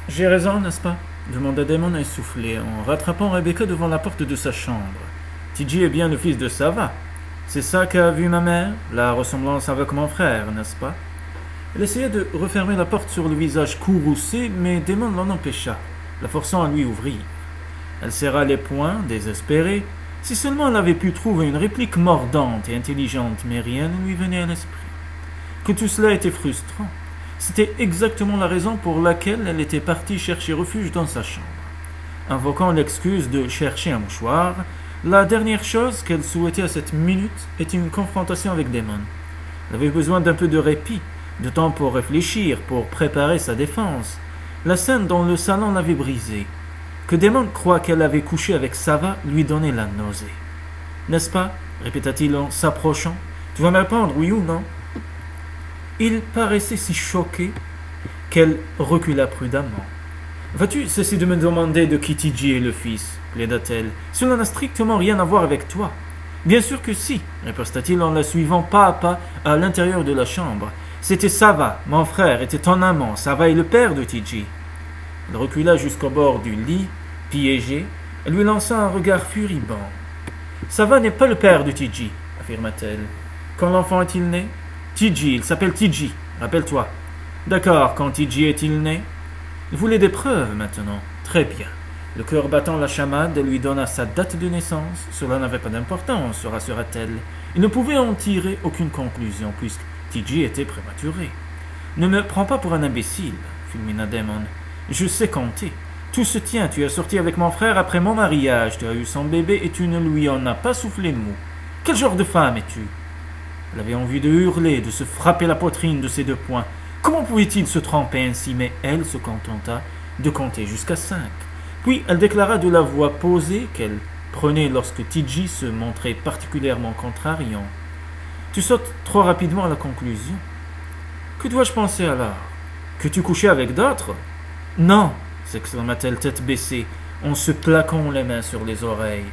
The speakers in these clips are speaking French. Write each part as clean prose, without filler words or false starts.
J'ai raison, n'est-ce pas demanda Damon essoufflé, en rattrapant Rebecca devant la porte de sa chambre. Tidji est bien le fils de Sava. C'est ça qu'a vu ma mère, la ressemblance avec mon frère, n'est-ce pas? Elle essayait de refermer la porte sur le visage courroucé, mais Damon l'en empêcha, la forçant à lui ouvrir. Elle serra les poings, désespérée. Si seulement elle avait pu trouver une réplique mordante et intelligente, mais rien ne lui venait à l'esprit. Que tout cela était frustrant. C'était exactement la raison pour laquelle elle était partie chercher refuge dans sa chambre. Invoquant l'excuse de chercher un mouchoir, la dernière chose qu'elle souhaitait à cette minute était une confrontation avec Damon. Elle avait besoin d'un peu de répit, de temps pour réfléchir, pour préparer sa défense. La scène dans le salon l'avait brisée. Que Damon croie qu'elle avait couché avec Sava lui donnait la nausée. N'est-ce pas répéta-t-il en s'approchant. Tu vas me répondre, oui ou non? Il paraissait si choqué qu'elle recula prudemment. Vas-tu cesser de me demander de qui Tidji est le fils plaida-t-elle. Cela n'a strictement rien à voir avec toi. Bien sûr que si, riposta-t-il en la suivant pas à pas à l'intérieur de la chambre. C'était Sava, mon frère, était ton amant. Sava est le père de Tidji. Elle recula jusqu'au bord du lit, piégée. Elle lui lança un regard furibond. Sava n'est pas le père de Tidji, affirma-t-elle. Quand l'enfant est-il né? Tidji, il s'appelle Tidji, rappelle-toi. D'accord, quand Tidji est-il né? Il voulait des preuves maintenant. Très bien. Le cœur battant la chamade, elle lui donna sa date de naissance. Cela n'avait pas d'importance, se rassura-t-elle. Il ne pouvait en tirer aucune conclusion, puisque Tidji était prématuré. Ne me prends pas pour un imbécile, fulmina Damon. Je sais compter. Tout se tient, tu as sorti avec mon frère après mon mariage, tu as eu son bébé et tu ne lui en as pas soufflé mot. Quel genre de femme es-tu? Elle avait envie de hurler, de se frapper la poitrine de ses 2 poings. Comment pouvait-il se tromper ainsi? Mais elle se contenta de compter jusqu'à 5. Puis elle déclara de la voix posée qu'elle prenait lorsque Tidji se montrait particulièrement contrariant. Tu sautes trop rapidement à la conclusion. Que dois-je penser alors? Que tu couchais avec d'autres? Non, s'exclama-t-elle tête baissée, en se plaquant les mains sur les oreilles.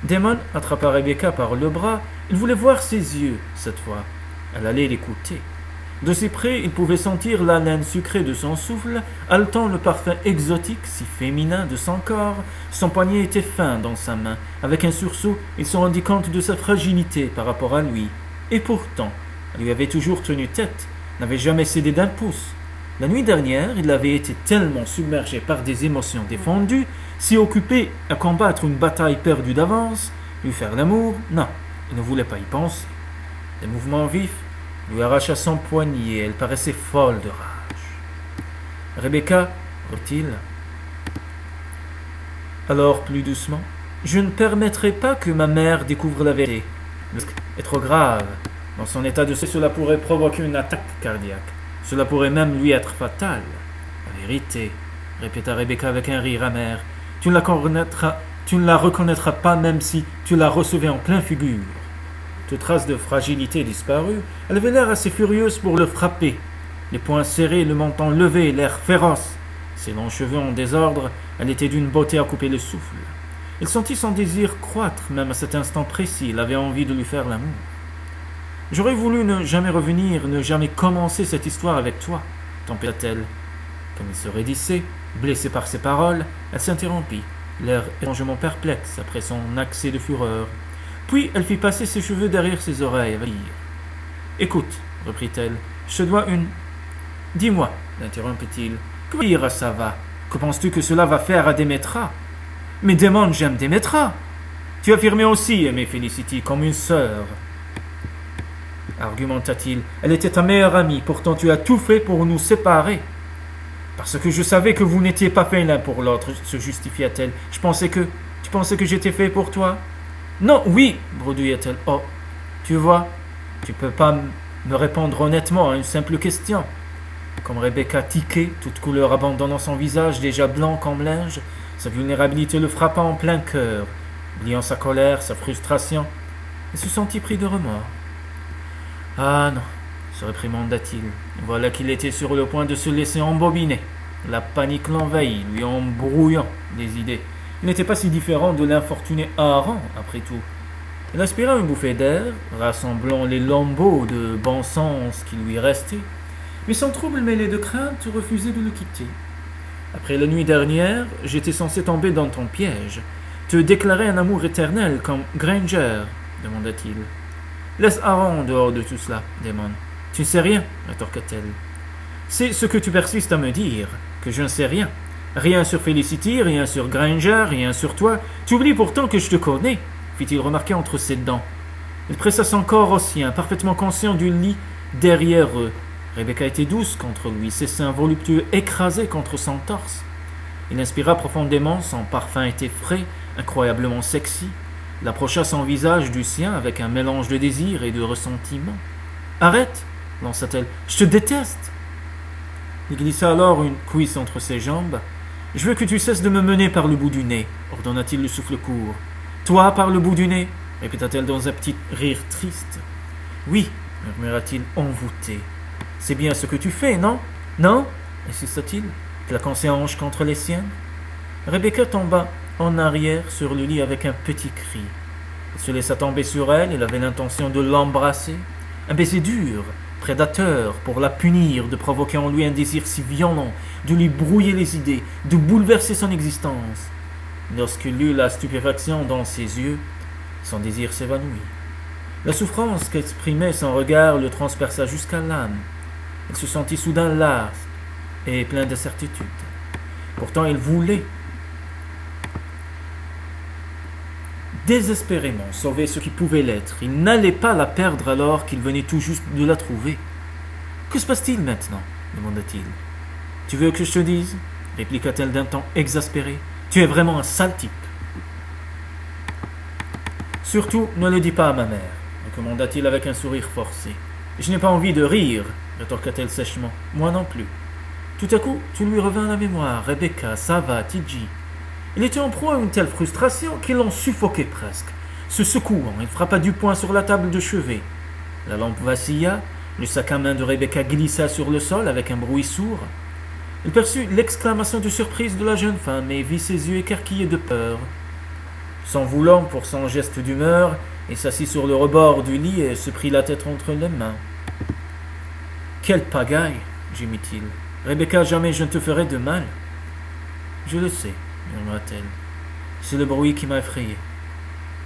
Damon attrapa Rebecca par le bras. Il voulait voir ses yeux, cette fois. Elle allait l'écouter. De si près, il pouvait sentir l'haleine sucrée de son souffle, haletant le parfum exotique, si féminin, de son corps. Son poignet était fin dans sa main. Avec un sursaut, il se rendit compte de sa fragilité par rapport à lui. Et pourtant, elle lui avait toujours tenu tête, n'avait jamais cédé d'un pouce. La nuit dernière, il avait été tellement submergé par des émotions défendues, si occupé à combattre une bataille perdue d'avance, lui faire l'amour, non, il ne voulait pas y penser. Des mouvements vifs lui arracha son poignet, elle paraissait folle de rage. Rebecca, reprit-il. Alors, plus doucement, je ne permettrai pas que ma mère découvre la vérité. Le risque est trop grave. Dans son état de santé, cela pourrait provoquer une attaque cardiaque. Cela pourrait même lui être fatal. La vérité, répéta Rebecca avec un rire amer. Tu ne la reconnaîtras pas même si tu la recevais en plein figure. Toute trace de fragilité disparue, elle avait l'air assez furieuse pour le frapper. Les poings serrés, le menton levé, l'air féroce. Ses longs cheveux en désordre, elle était d'une beauté à couper le souffle. Il sentit son désir croître, même à cet instant précis, il avait envie de lui faire l'amour. J'aurais voulu ne jamais revenir, ne jamais commencer cette histoire avec toi, tempêta-t-elle. Comme il se raidissait, blessé par ses paroles, elle s'interrompit, l'air étrangement perplexe après son accès de fureur. Puis elle fit passer ses cheveux derrière ses oreilles avec dire. Écoute, reprit-elle, je te dois une. Dis-moi, l'interrompit-il, que dire ça va? Que penses-tu que cela va faire à Démétra? Mais Damon, j'aime Démétra. Tu affirmais aussi aimer Félicity comme une sœur, argumenta-t-il. Elle était ta meilleure amie, pourtant tu as tout fait pour nous séparer. Parce que je savais que vous n'étiez pas faits l'un pour l'autre, se justifia-t-elle. Tu pensais que j'étais fait pour toi? Non, oui, bredouilla-t-elle. Oh, tu vois, tu peux pas me répondre honnêtement à une simple question. Comme Rebecca tiquait, toute couleur abandonnant son visage déjà blanc comme linge, sa vulnérabilité le frappa en plein cœur, oubliant sa colère, sa frustration, et se sentit pris de remords. Ah non, se réprimanda-t-il. Voilà qu'il était sur le point de se laisser embobiner. La panique l'envahit, lui embrouillant les idées. Il n'était pas si différent de l'infortuné Aaron, après tout. Il aspira une bouffée d'air, rassemblant les lambeaux de bon sens qui lui restaient, Mais son trouble mêlé de crainte refusait de le quitter. Après la nuit dernière, j'étais censé tomber dans ton piège, te déclarer un amour éternel comme Granger, demanda-t-il. Laisse Aaron en dehors de tout cela, Damon. Tu ne sais rien, rétorqua-t-elle. C'est ce que tu persistes à me dire, que je ne sais rien. Rien sur Felicity, rien sur Granger, rien sur toi. Tu oublies pourtant que je te connais, fit-il remarquer entre ses dents. Il pressa son corps au sien, parfaitement conscient du lit derrière eux. Rebecca était douce contre lui, ses seins voluptueux écrasés contre son torse. Il inspira profondément, son parfum était frais, incroyablement sexy. Il approcha son visage du sien avec un mélange de désir et de ressentiment. « Arrête !» lança-t-elle. « Je te déteste !» Il glissa alors une cuisse entre ses jambes. « Je veux que tu cesses de me mener par le bout du nez, » ordonna-t-il le souffle court. « Toi, par le bout du nez ?» répéta-t-elle dans un petit rire triste. « Oui, » murmura-t-il envoûté. « C'est bien ce que tu fais, non ? Non ?» insista-t-il, plaquant ses hanches contre les siennes. Rebecca tomba en arrière sur le lit avec un petit cri. Il se laissa tomber sur elle, il avait l'intention de l'embrasser. Un baiser dur, prédateur, pour la punir, de provoquer en lui un désir si violent, de lui brouiller les idées, de bouleverser son existence. Lorsqu'il eut la stupéfaction dans ses yeux, son désir s'évanouit. La souffrance qu'exprimait son regard le transperça jusqu'à l'âme. Il se sentit soudain las et plein d'incertitude. Pourtant, il voulait désespérément sauver ce qui pouvait l'être. Il n'allait pas la perdre alors qu'il venait tout juste de la trouver. « Que se passe-t-il maintenant » demanda-t-il. « Tu veux que je te dise » répliqua-t-elle d'un ton exaspéré. « Tu es vraiment un sale type. »« Surtout, ne le dis pas à ma mère » recommanda-t-il avec un sourire forcé. « Je n'ai pas envie de rire » rétorqua-t-elle sèchement. « Moi non plus. » Tout à coup, tout lui revint à la mémoire. Rebecca, Sava, TJ. Il était en proie à une telle frustration qu'il l'en suffoquait presque. Se secouant, il frappa du poing sur la table de chevet. La lampe vacilla, le sac à main de Rebecca glissa sur le sol avec un bruit sourd. Il perçut l'exclamation de surprise de la jeune femme et vit ses yeux écarquillés de peur. S'en voulant pour son geste d'humeur, il s'assit sur le rebord du lit et se prit la tête entre les mains. « Quelle pagaille !» gémit-il. « Rebecca, jamais je ne te ferai de mal. »« Je le sais, » murmura-t-elle. « C'est le bruit qui m'a effrayé.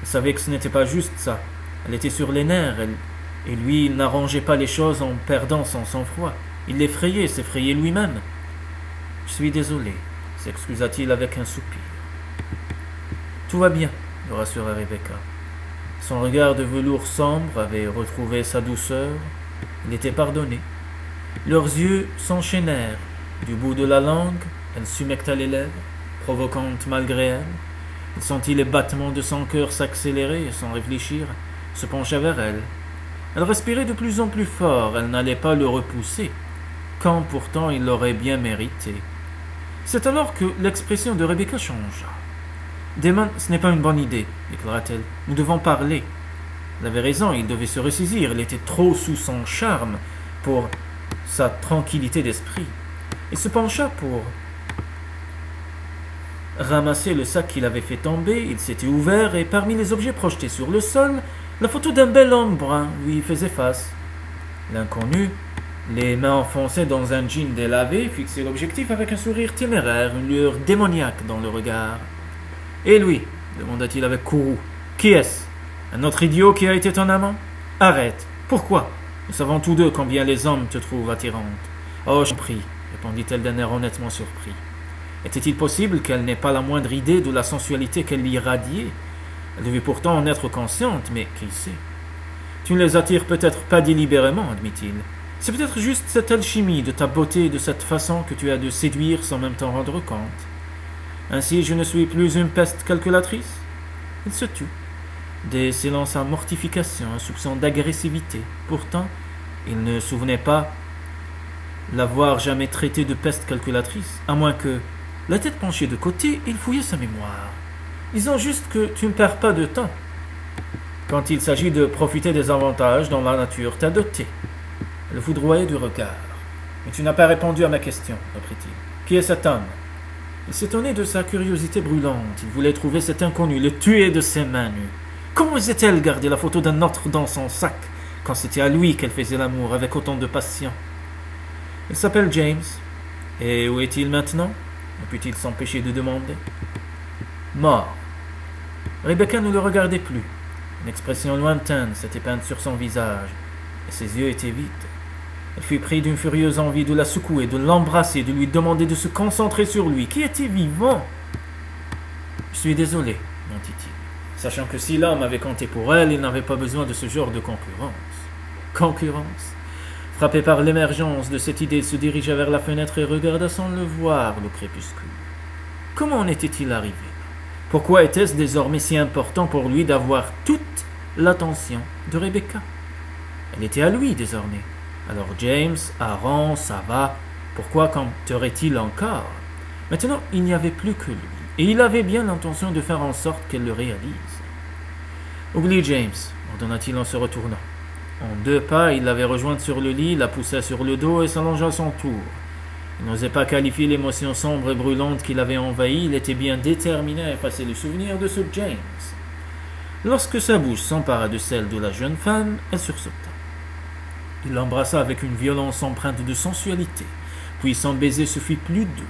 Elle savait que ce n'était pas juste ça. Elle était sur les nerfs, et lui, il n'arrangeait pas les choses en perdant son sang-froid. Il l'effrayait, s'effrayait lui-même. « Je suis désolé, » s'excusa-t-il avec un soupir. « Tout va bien, » le rassura Rebecca. Son regard de velours sombre avait retrouvé sa douceur. Il était pardonné. Leurs yeux s'enchaînèrent. Du bout de la langue, elle s'humecta les lèvres, provocante malgré elle. Il sentit les battements de son cœur s'accélérer et, sans réfléchir, se pencha vers elle. Elle respirait de plus en plus fort. Elle n'allait pas le repousser, quand pourtant il l'aurait bien mérité. C'est alors que l'expression de Rebecca changea. « Damon, ce n'est pas une bonne idée, » déclara-t-elle. « Nous devons parler. » Elle avait raison, il devait se ressaisir. Il était trop sous son charme pour sa tranquillité d'esprit. Il se pencha pour ramasser le sac qu'il avait fait tomber. Il s'était ouvert et parmi les objets projetés sur le sol, la photo d'un bel homme brun lui faisait face. L'inconnu, les mains enfoncées dans un jean délavé, fixait l'objectif avec un sourire téméraire, une lueur démoniaque dans le regard. « Et lui ?» demanda-t-il avec courroux. « Qui est-ce ? Un autre idiot qui a été ton amant ? Arrête. Pourquoi ? Nous savons tous deux combien les hommes te trouvent attirante. »« Oh, je prie, » répondit-elle d'un air honnêtement surpris. Était-il possible qu'elle n'ait pas la moindre idée de la sensualité qu'elle irradiait ? Elle devait pourtant en être consciente, mais qui sait ? Tu ne les attires peut-être pas délibérément, admit-il. C'est peut-être juste cette alchimie de ta beauté et de cette façon que tu as de séduire sans même t'en rendre compte. Ainsi, je ne suis plus une peste calculatrice ? Il se tut, décelant sa mortification, un soupçon d'agressivité. Pourtant, il ne souvenait pas l'avoir jamais traité de peste calculatrice, à moins que, la tête penchée de côté, il fouillait sa mémoire. Disons juste que tu ne perds pas de temps quand il s'agit de profiter des avantages dont la nature t'a doté. Elle le foudroyait du regard. « Mais tu n'as pas répondu à ma question, reprit-il. Qui est cet homme ?» Il s'étonnait de sa curiosité brûlante. Il voulait trouver cet inconnu, le tuer de ses mains nues. Comment osait-elle garder la photo d'un autre dans son sac, quand c'était à lui qu'elle faisait l'amour avec autant de passion ? Il s'appelle James. Et où est-il maintenant? Ne put-il s'empêcher de demander. Mort. Rebecca ne le regardait plus. Une expression lointaine s'était peinte sur son visage, et ses yeux étaient vides. Elle fut prise d'une furieuse envie de la secouer, de l'embrasser, de lui demander de se concentrer sur lui, qui était vivant. « Je suis désolé, » dit-il, sachant que si l'homme avait compté pour elle, il n'avait pas besoin de ce genre de concurrence. Concurrence. Frappé par l'émergence de cette idée, il se dirigea vers la fenêtre et regarda sans le voir le crépuscule. Comment en était-il arrivé là? Pourquoi était-ce désormais si important pour lui d'avoir toute l'attention de Rebecca? Elle était à lui désormais. Alors James, Aaron, ça va. Pourquoi compterait-il encore? Maintenant, il n'y avait plus que lui. Et il avait bien l'intention de faire en sorte qu'elle le réalise. Oublie James, ordonna-t-il en se retournant. En 2 pas, il l'avait rejointe sur le lit, la poussa sur le dos et s'allongea à son tour. Il n'osait pas qualifier l'émotion sombre et brûlante qui l'avait envahi, il était bien déterminé à effacer le souvenir de ce James. Lorsque sa bouche s'empara de celle de la jeune femme, elle sursauta. Il l'embrassa avec une violence empreinte de sensualité, puis son baiser se fit plus doux.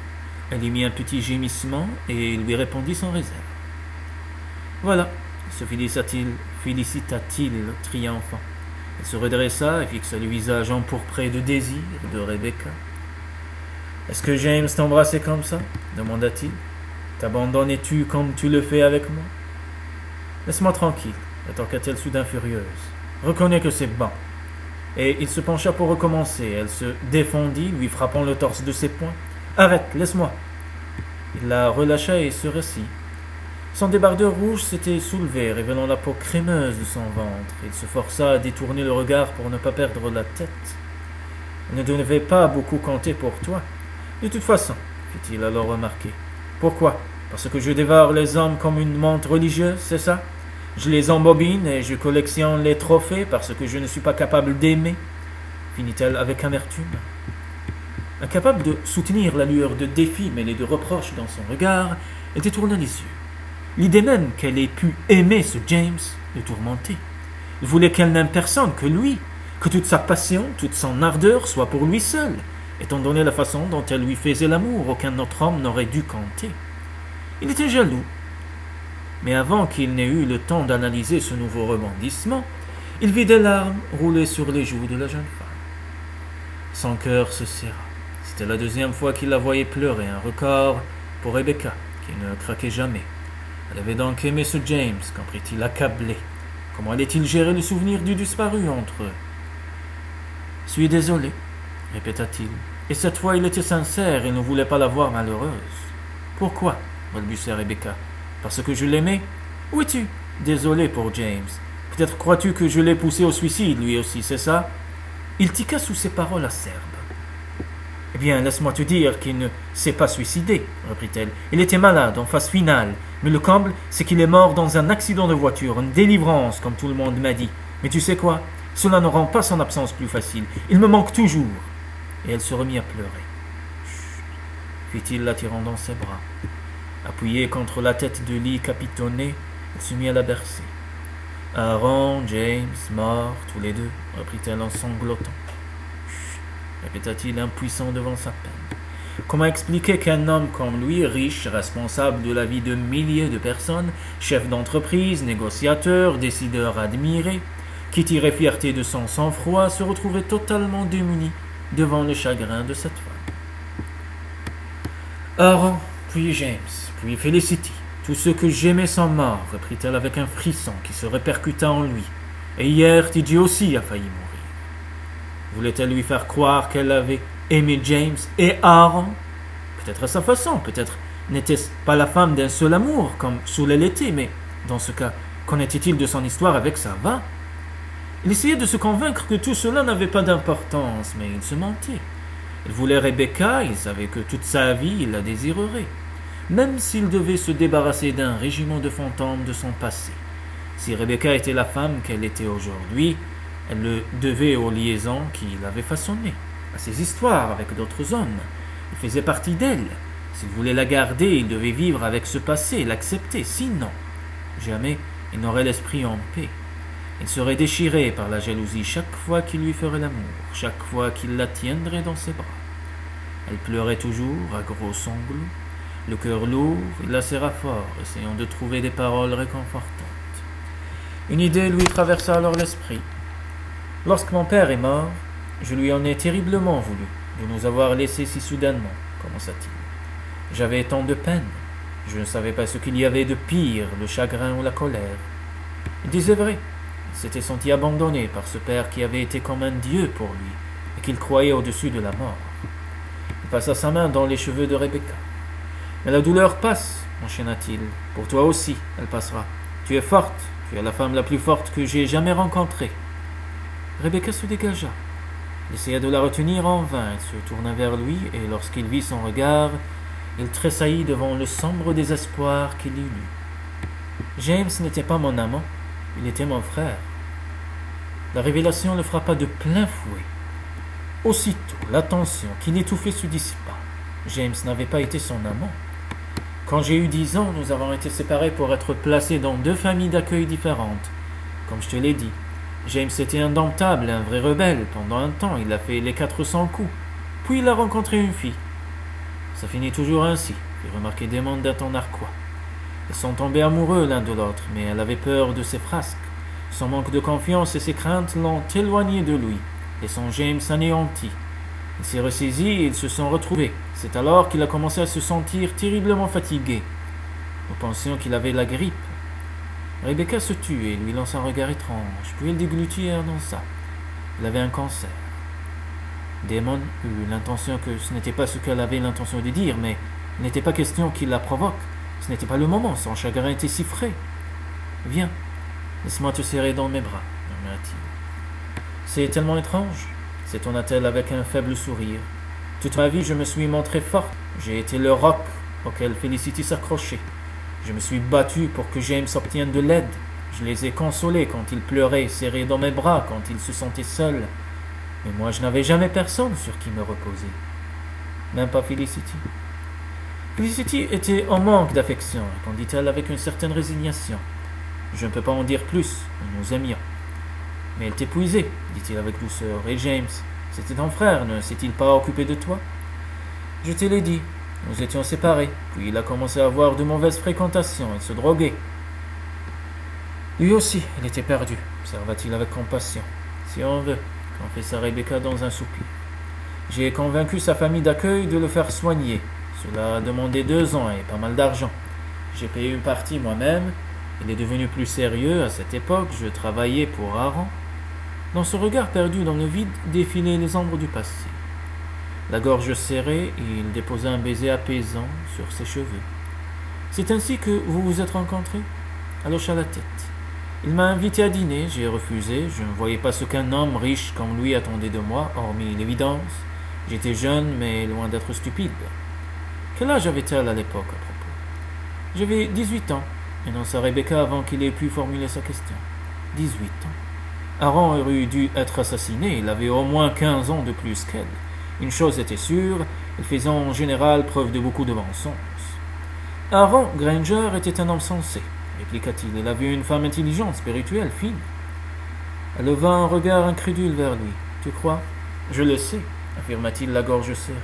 Elle émit un petit gémissement et lui répondit sans réserve. Voilà, se félicita-t-il triomphant. Elle se redressa et fixa le visage empourpré de désir de Rebecca. « Est-ce que James t'embrassait comme ça ?» demanda-t-il. « T'abandonnais-tu comme tu le fais avec moi ?»« Laisse-moi tranquille, » rétorqua-t-elle soudain furieuse. « Reconnais que c'est bon. » Et il se pencha pour recommencer. Elle se défendit, lui frappant le torse de ses poings. « Arrête, laisse-moi !» Il la relâcha et se rassit. Son débardeur rouge s'était soulevé, révélant la peau crémeuse de son ventre. Il se força à détourner le regard pour ne pas perdre la tête. « Elle ne devait pas beaucoup compter pour toi. De toute façon, fit-il alors remarquer. Pourquoi? Parce que je dévore les hommes comme une menthe religieuse, c'est ça? Je les embobine et je collectionne les trophées parce que je ne suis pas capable d'aimer, finit-elle avec amertume. Incapable de soutenir la lueur de défi mêlée de reproches dans son regard, elle détourna les yeux. L'idée même qu'elle ait pu aimer ce James le tourmentait. Il voulait qu'elle n'aime personne que lui, que toute sa passion, toute son ardeur soit pour lui seul. Étant donné la façon dont elle lui faisait l'amour, aucun autre homme n'aurait dû compter. Il était jaloux. Mais avant qu'il n'ait eu le temps d'analyser ce nouveau rebondissement, il vit des larmes rouler sur les joues de la jeune femme. Son cœur se serra. C'était la 2e fois qu'il la voyait pleurer, un record pour Rebecca, qui ne craquait jamais. Elle avait donc aimé ce James, comprit-il accablé. Comment allait-il gérer le souvenir du disparu entre eux? « Je suis désolé, » répéta-t-il. Et cette fois, il était sincère et ne voulait pas la voir malheureuse. « Pourquoi ?» balbutia Rebecca. « Parce que je l'aimais? Où es-tu? Désolé pour James. Peut-être crois-tu que je l'ai poussé au suicide, lui aussi, c'est ça ?» Il tiqua sous ces paroles acerbes. « Eh bien, laisse-moi te dire qu'il ne s'est pas suicidé, » reprit-elle. « Il était malade, en phase finale. Mais le comble, c'est qu'il est mort dans un accident de voiture, une délivrance, comme tout le monde m'a dit. Mais tu sais quoi? Cela ne rend pas son absence plus facile. Il me manque toujours. » Et elle se remit à pleurer. « Chut !» fit-il, l'attirant dans ses bras. Appuyée contre la tête de lit capitonnée, elle se mit à la bercer. « Aaron, James, mort, tous les deux, » reprit-elle en sanglotant. « Chut !» répéta-t-il, impuissant devant sa peine. Comment expliquer qu'un homme comme lui, riche, responsable de la vie de milliers de personnes, chef d'entreprise, négociateur, décideur admiré, qui tirait fierté de son sang-froid, se retrouvait totalement démuni devant le chagrin de cette femme? Aaron, puis James, puis Felicity, tous ceux que j'aimais sont morts, reprit-elle avec un frisson qui se répercuta en lui. Et hier, Tidji aussi a failli mourir. Voulait-elle lui faire croire qu'elle avait aimé James et Aaron? Peut-être à sa façon, peut-être n'était-ce pas la femme d'un seul amour, comme Souley l'était, mais dans ce cas, qu'en était-il de son histoire avec Sava? Il essayait de se convaincre que tout cela n'avait pas d'importance, mais il se mentait. Il voulait Rebecca, il savait que toute sa vie, il la désirerait, même s'il devait se débarrasser d'un régiment de fantômes de son passé. Si Rebecca était la femme qu'elle était aujourd'hui, elle le devait aux liaisons qui l'avaient façonnée, à ses histoires avec d'autres hommes. Il faisait partie d'elle. S'il voulait la garder, il devait vivre avec ce passé, l'accepter. Sinon, jamais il n'aurait l'esprit en paix. Il serait déchiré par la jalousie chaque fois qu'il lui ferait l'amour, chaque fois qu'il la tiendrait dans ses bras. Elle pleurait toujours, à gros sanglots, le cœur lourd, il la serra fort, essayant de trouver des paroles réconfortantes. Une idée lui traversa alors l'esprit. Lorsque mon père est mort, je lui en ai terriblement voulu de nous avoir laissés si soudainement, commença-t-il. J'avais tant de peine. Je ne savais pas ce qu'il y avait de pire, le chagrin ou la colère. Il disait vrai. Il s'était senti abandonné par ce père qui avait été comme un dieu pour lui et qu'il croyait au-dessus de la mort. Il passa sa main dans les cheveux de Rebecca. Mais la douleur passe, enchaîna-t-il. Pour toi aussi, elle passera. Tu es forte. Tu es la femme la plus forte que j'ai jamais rencontrée. Rebecca se dégagea. Il essaya de la retenir en vain. Elle se tourna vers lui et lorsqu'il vit son regard, il tressaillit devant le sombre désespoir qu'il y eut. James n'était pas mon amant, il était mon frère. La révélation le frappa de plein fouet. Aussitôt, la tension qui l'étouffait se dissipa. James n'avait pas été son amant. Quand j'ai eu 10 ans, nous avons été séparés pour être placés dans 2 familles d'accueil différentes. Comme je te l'ai dit, James était indomptable, un vrai rebelle. Pendant un temps, il a fait les 400 coups. Puis il a rencontré une fille. Ça finit toujours ainsi, fit remarquer Damon d'un ton narquois. Ils sont tombés amoureux l'un de l'autre, mais elle avait peur de ses frasques. Son manque de confiance et ses craintes l'ont éloigné de lui, et son James anéanti. Il s'est ressaisi et ils se sont retrouvés. C'est alors qu'il a commencé à se sentir terriblement fatigué. Nous pensions qu'il avait la grippe. Rebecca se tut et lui lança un regard étrange, puis elle déglutit et annonça. Il avait un cancer. Damon eut l'intention que ce n'était pas ce qu'elle avait l'intention de dire, mais il n'était pas question qu'il la provoque. Ce n'était pas le moment, son chagrin était si frais. Viens, laisse-moi te serrer dans mes bras, murmura-t-il. C'est tellement étrange, s'étonna-t-elle avec un faible sourire. Toute ma vie, je me suis montrée forte. J'ai été le roc auquel Felicity s'accrochait. Je me suis battue pour que James obtienne de l'aide. Je les ai consolés quand ils pleuraient, serrés dans mes bras quand ils se sentaient seuls. Mais moi, je n'avais jamais personne sur qui me reposer. Même pas Felicity. Felicity était en manque d'affection, répondit-elle avec une certaine résignation. Je ne peux pas en dire plus, nous nous aimions. Mais elle t'épuisait, dit-il avec douceur. Et James, c'était ton frère, ne s'est-il pas occupé de toi? Je te l'ai dit, nous étions séparés, puis il a commencé à avoir de mauvaises fréquentations et se droguer. Lui aussi, il était perdu, observa-t-il avec compassion. Si on veut, confessa Rebecca dans un soupir. J'ai convaincu sa famille d'accueil de le faire soigner. Cela a demandé 2 ans et pas mal d'argent. J'ai payé une partie moi-même. Il est devenu plus sérieux. À cette époque, je travaillais pour Aaron. Dans ce regard perdu dans le vide défilaient les ombres du passé. La gorge serrée, il déposa un baiser apaisant sur ses cheveux. C'est ainsi que vous vous êtes rencontrés? Elle hocha la tête. Il m'a invité à dîner, j'ai refusé. Je ne voyais pas ce qu'un homme riche comme lui attendait de moi, hormis l'évidence. J'étais jeune, mais loin d'être stupide. Quel âge avait-elle à l'époque, à propos? J'avais 18 ans, énonça Rebecca avant qu'il ait pu formuler sa question. 18 ans. Aaron aurait dû être assassiné, il avait au moins 15 ans de plus qu'elle. Une chose était sûre, il faisait en général preuve de beaucoup de bon sens. Aaron Granger était un homme sensé, répliqua-t-il. Il avait une femme intelligente, spirituelle, fine. Elle leva un regard incrédule vers lui. Tu crois? Je le sais, affirma-t-il, la gorge serrée.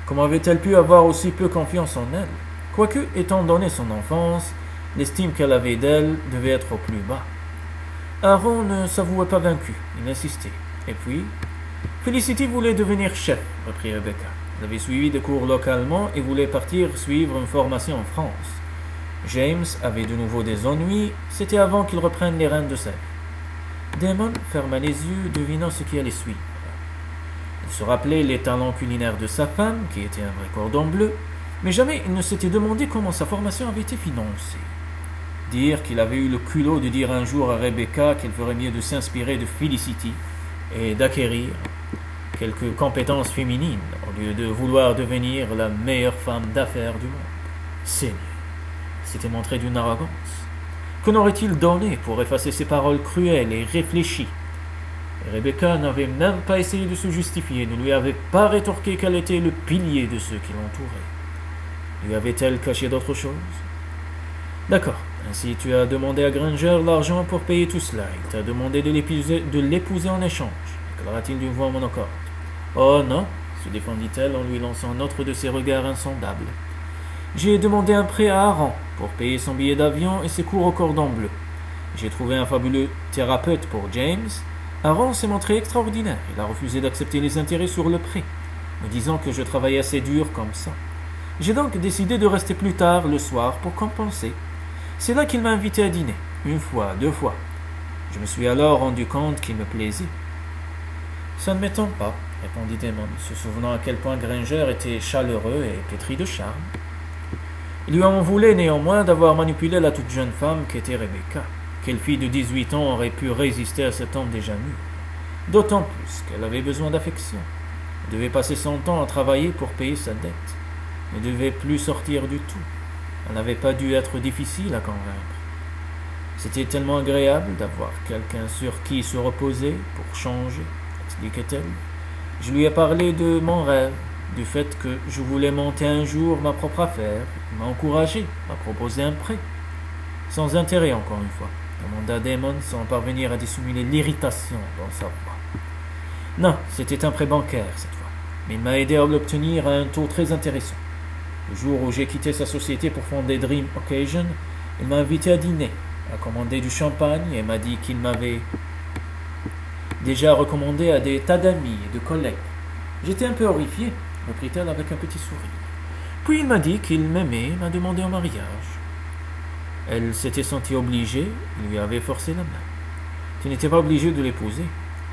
Comment avait-elle pu avoir aussi peu confiance en elle? Quoique, étant donné son enfance, l'estime qu'elle avait d'elle devait être au plus bas. Aaron ne s'avouait pas vaincu, il insistait. Et puis, Felicity voulait devenir chef, reprit Rebecca. Elle avait suivi des cours localement et voulait partir suivre une formation en France. James avait de nouveau des ennuis, c'était avant qu'il reprenne les rênes de sa vie. Damon ferma les yeux, devinant ce qui allait suivre. Il se rappelait les talents culinaires de sa femme, qui était un vrai cordon bleu, mais jamais il ne s'était demandé comment sa formation avait été financée. Dire qu'il avait eu le culot de dire un jour à Rebecca qu'il ferait mieux de s'inspirer de Felicity et d'acquérir quelques compétences féminines au lieu de vouloir devenir la meilleure femme d'affaires du monde. Seigneur, c'était montré d'une arrogance. Que n'aurait-il donné pour effacer ces paroles cruelles et réfléchies? Et Rebecca n'avait même pas essayé de se justifier, ne lui avait pas rétorqué qu'elle était le pilier de ceux qui l'entouraient. Lui avait-elle caché d'autres choses? D'accord, ainsi tu as demandé à Granger l'argent pour payer tout cela. Il t'a demandé de l'épouser en échange, déclara-t-il d'une voix monocorde. Oh non, se défendit-elle en lui lançant un autre de ses regards insondables. J'ai demandé un prêt à Aaron pour payer son billet d'avion et ses cours au cordon bleu. J'ai trouvé un fabuleux thérapeute pour James. Aaron s'est montré extraordinaire. Il a refusé d'accepter les intérêts sur le prêt, me disant que je travaillais assez dur comme ça. J'ai donc décidé de rester plus tard le soir pour compenser. C'est là qu'il m'a invité à dîner, 1 fois, 2 fois. Je me suis alors rendu compte qu'il me plaisait. Ça ne m'étonne pas, répondit Damon, se souvenant à quel point Granger était chaleureux et pétri de charme. Il lui en voulait néanmoins d'avoir manipulé la toute jeune femme qu'était Rebecca. Quelle fille de 18 ans aurait pu résister à cet homme déjà mûr? D'autant plus qu'elle avait besoin d'affection. Elle devait passer son temps à travailler pour payer sa dette. Elle ne devait plus sortir du tout. Elle n'avait pas dû être difficile à convaincre. C'était tellement agréable d'avoir quelqu'un sur qui se reposer pour changer, expliquait-elle. Je lui ai parlé de mon rêve, du fait que je voulais monter un jour ma propre affaire. Il m'a encouragé, m'a proposé un prêt. Sans intérêt, encore une fois, demanda Damon sans parvenir à dissimuler l'irritation dans sa voix. Non, c'était un prêt bancaire cette fois, mais il m'a aidé à l'obtenir à un taux très intéressant. Le jour où j'ai quitté sa société pour fonder Dream Occasion, il m'a invité à dîner, a commandé du champagne et m'a dit qu'il m'avait déjà recommandé à des tas d'amis et de collègues. J'étais un peu horrifié, reprit-elle avec un petit sourire. Puis il m'a dit qu'il m'aimait et m'a demandé en mariage. Elle s'était sentie obligée, il lui avait forcé la main. Tu n'étais pas obligé de l'épouser.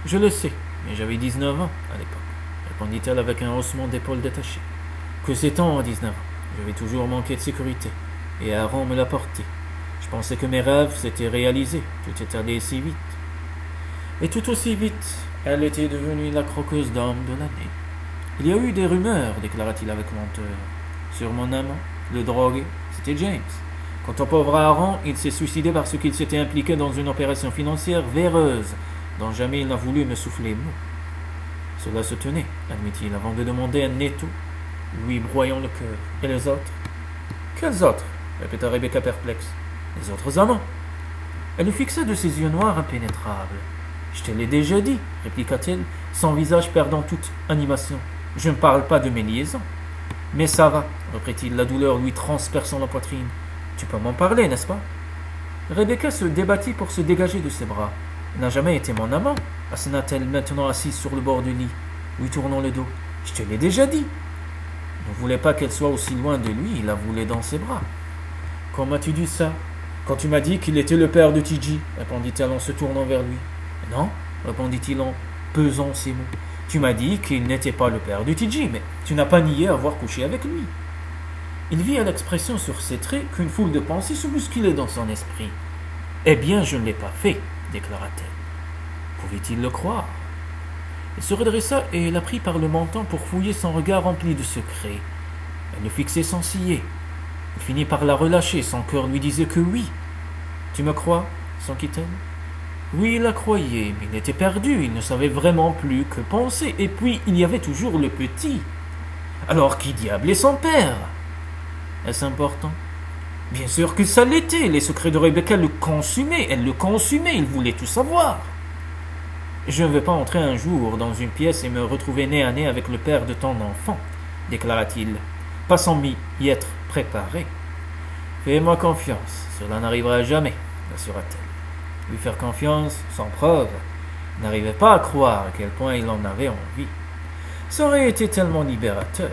Je le sais, mais j'avais 19 ans à l'époque, répondit-elle avec un haussement d'épaules détaché. Que sait-on à 19 ans? J'avais toujours manqué de sécurité, et Aaron me l'a porté. Je pensais que mes rêves s'étaient réalisés, tout est allé si vite. Et tout aussi vite, elle était devenue la croqueuse d'homme de l'année. Il y a eu des rumeurs, déclara-t-il avec lenteur, sur mon amant, le drogué, c'était James. Quant au pauvre Aaron, il s'est suicidé parce qu'il s'était impliqué dans une opération financière véreuse, dont jamais il n'a voulu me souffler mot. Cela se tenait, admit-il, avant de demander un étau, lui broyant le cœur. Et les autres? Quels autres? Répéta Rebecca perplexe. Les autres amants. Elle le fixa de ses yeux noirs impénétrables. Je te l'ai déjà dit, répliqua-t-elle, son visage perdant toute animation. Je ne parle pas de mes liaisons. Mais ça va, reprit-il, la douleur lui transperçant la poitrine. Tu peux m'en parler, n'est-ce pas? Rebecca se débattit pour se dégager de ses bras. Il n'a jamais été mon amant, assena-t-elle maintenant assise sur le bord du lit, lui tournant le dos. Je te l'ai déjà dit. Il ne voulait pas qu'elle soit aussi loin de lui, il la voulait dans ses bras. Quand m'as-tu dit ça? Quand tu m'as dit qu'il était le père de TJ, répondit-elle en se tournant vers lui. Non, répondit-il en pesant ses mots. Tu m'as dit qu'il n'était pas le père de TJ, mais tu n'as pas nié avoir couché avec lui. Il vit à l'expression sur ses traits qu'une foule de pensées se bousculait dans son esprit. Eh bien, je ne l'ai pas fait, déclara-t-elle. Pouvait-il le croire? Il se redressa et la prit par le menton pour fouiller son regard rempli de secrets. Elle le fixait sans ciller. Il finit par la relâcher, son cœur lui disait que oui. Tu me crois? s'enquit-elle. Oui, il la croyait, mais il était perdu, il ne savait vraiment plus que penser, et puis il y avait toujours le petit. Alors qui diable est son père? Est-ce important? Bien sûr que ça l'était, les secrets de Rebecca le consumaient, elle le consumait, il voulait tout savoir. Je ne veux pas entrer un jour dans une pièce et me retrouver nez à nez avec le père de ton enfant, déclara-t-il, pas sans y être préparé. Fais-moi confiance, cela n'arrivera jamais, l'assura-t-elle. Lui faire confiance, sans preuve, il n'arrivait pas à croire à quel point il en avait envie. Ça aurait été tellement libérateur.